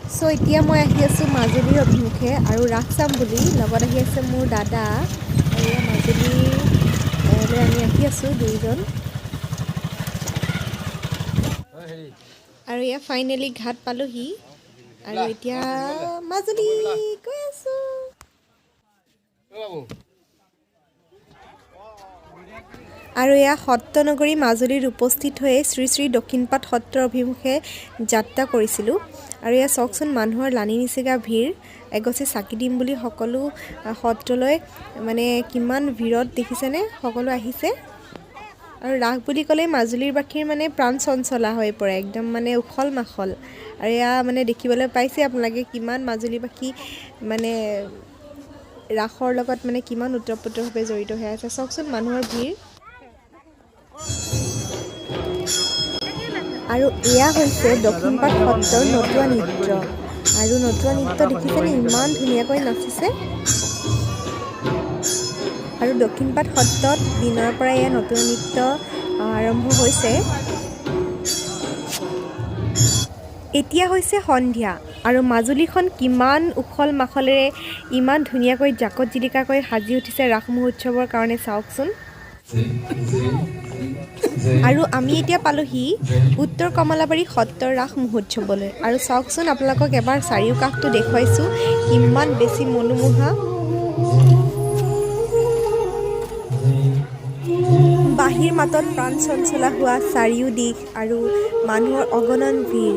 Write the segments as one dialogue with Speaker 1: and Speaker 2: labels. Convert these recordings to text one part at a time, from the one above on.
Speaker 1: so এতিয়া মই আহি আছোঁ মাজুলীৰ অভিমুখে আৰু ৰাস চাম বুলি লগত আহি আছে মোৰ দাদা আৰু এয়া মাজুলীলৈ আমি আহি আছোঁ দুইজন আৰু এয়া ফাইনেলি ঘাট পালোহি আৰু এতিয়া মাজুলী গৈ আছোঁ আৰু এয়া সত্ৰনগৰী মাজুলীত উপস্থিত হৈ শ্ৰী শ্ৰী দক্ষিণপাট সত্ৰৰ অভিমুখে যাত্ৰা কৰিছিলোঁ আৰু এয়া চাওকচোন মানুহৰ লানি নিচিগা ভিৰ এগছি চাকি দিম বুলি সকলো সত্ৰলৈ মানে কিমান ভিৰত দেখিছেনে সকলো আহিছে আৰু ৰাস বুলি ক'লে মাজুলীৰ বাসীৰ মানে প্ৰাণ চঞ্চলা হৈ পৰে একদম মানে উখল মাখল আৰু এয়া মানে দেখিবলৈ পাইছে আপোনালোকে কিমান মাজুলীবাসী মানে ৰাসৰ লগত মানে কিমান ওতঃপ্ৰোতভাৱে জড়িত হৈ আছে চাওকচোন মানুহৰ ভিৰ আৰু এয়া হৈছে দক্ষিণপাট সত্ৰৰ নটুৱা নৃত্য আৰু নটুৱা নৃত্য দেখিছেনে ইমান ধুনীয়াকৈ নাচিছে আৰু দক্ষিণপাট সত্ৰত দিনৰ পৰা এয়া নটুৱা নৃত্য আৰম্ভ হৈছে এতিয়া হৈছে সন্ধিয়া আৰু মাজুলীখন কিমান উখল মাখলেৰে ইমান ধুনীয়াকৈ জাকত জিলিকাকৈ সাজি উঠিছে ৰাস মহোৎসৱৰ কাৰণে চাওকচোন আৰু আমি এতিয়া পালোহি উত্তৰ কমলাবাৰী সত্ৰৰ ৰাস মহোৎসৱলৈ আৰু চাওকচোন আপোনালোকক এবাৰ চাৰিওকাষটো দেখুৱাইছোঁ কিমান বেছি মনোমোহা বাঁহীৰ মাতত প্ৰাণ চঞ্চলা হোৱা চাৰিও দিশ আৰু মানুহৰ অগণন ভিৰ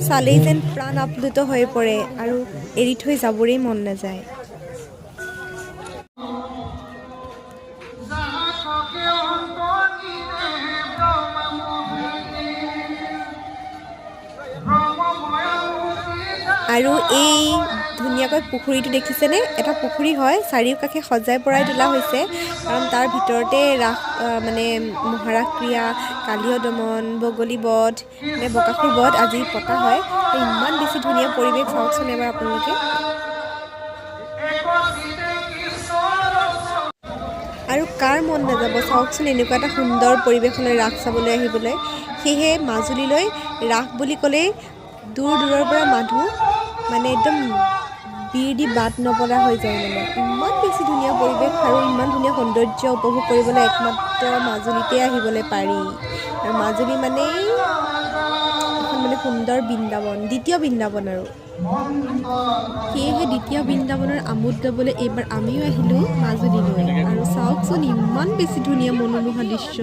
Speaker 1: চালেই যেন প্ৰাণ আপ্লুত হৈ পৰে আৰু এৰি থৈ যাবৰেই মন নাযায় আৰু এই ধুনীয়াকৈ পুখুৰীটো দেখিছেনে এটা পুখুৰী হয় চাৰিওকাষে সজাই পৰাই তোলা হৈছে কাৰণ তাৰ ভিতৰতে ৰাস মানে মহাৰাস ক্ৰিয়া কালীয় দমন বগলী বধ নে বকাসুৰ বধ আজি পতা হয় ইমান বেছি ধুনীয়া পৰিৱেশ চাওকচোন এবাৰ আপোনালোকে আৰু কাৰ মন নাযাব চাওকচোন এনেকুৱা এটা সুন্দৰ পৰিৱেশলৈ ৰাস চাবলৈ আহিবলৈ সেয়েহে মাজুলীলৈ ৰাস বুলি ক'লেই দূৰ দূৰৰ পৰা মানুহ মানে একদম ভিৰ দি বাট নপৰা হৈ যায় মানে ইমান বেছি ধুনীয়া পৰিৱেশ আৰু ইমান ধুনীয়া সৌন্দৰ্য উপভোগ কৰিবলৈ একমাত্ৰ মাজুলীতে আহিবলৈ পাৰি আৰু মাজুলী মানেই এখন মানে সুন্দৰ বৃন্দাবন দ্বিতীয় বৃন্দাবন আৰু সেয়েহে দ্বিতীয় বৃন্দাবনৰ আমোদ ল'বলৈ এইবাৰ আমিও আহিলোঁ মাজুলীলৈ আৰু চাওকচোন ইমান বেছি ধুনীয়া মনোমোহা দৃশ্য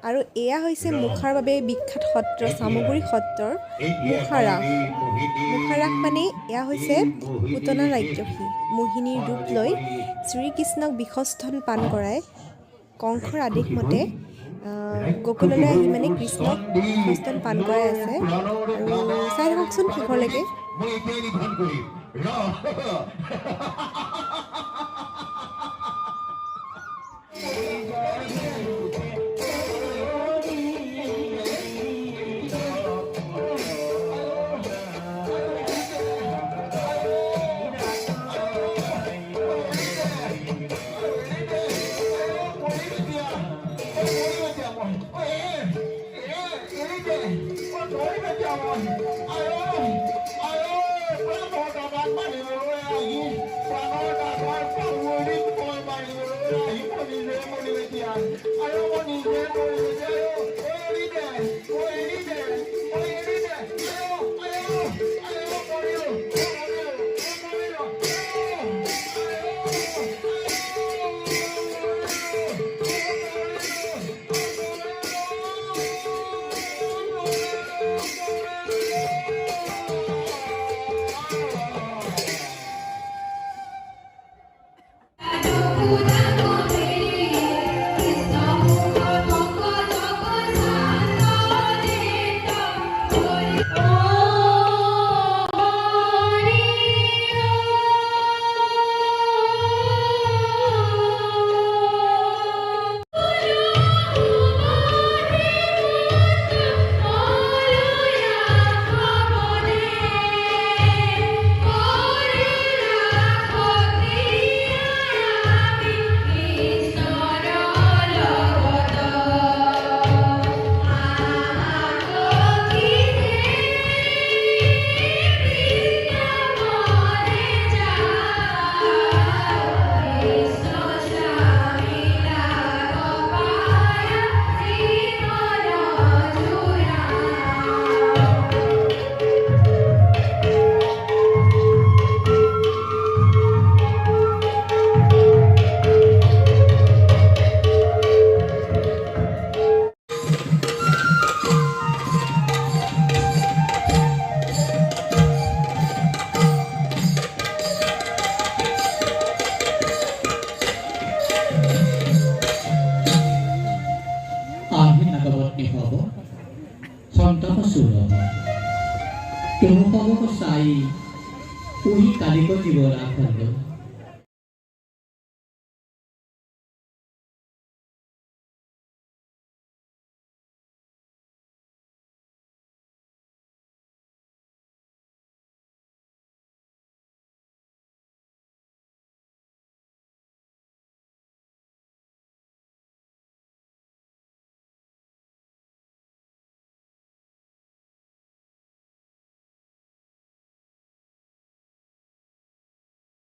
Speaker 1: আৰু এয়া হৈছে মুখাৰ বাবে বিখ্যাত সত্ৰ চামগুৰি সত্ৰৰ মুখাৰাস মানে এয়া হৈছে পুতনা ৰাক্ষসী মোহিনীৰ ৰূপ লৈ শ্ৰীকৃষ্ণক বিষস্থন পান কৰাই কংসৰ আদেশ মতে গোকুললৈ আহি মানে কৃষ্ণক বিষস্থন পান কৰাই আছে আৰু চাই থাককচোন শেষৰলৈকে
Speaker 2: মুখসমূহ চাই উহি কালিকৈ দিব ৰাস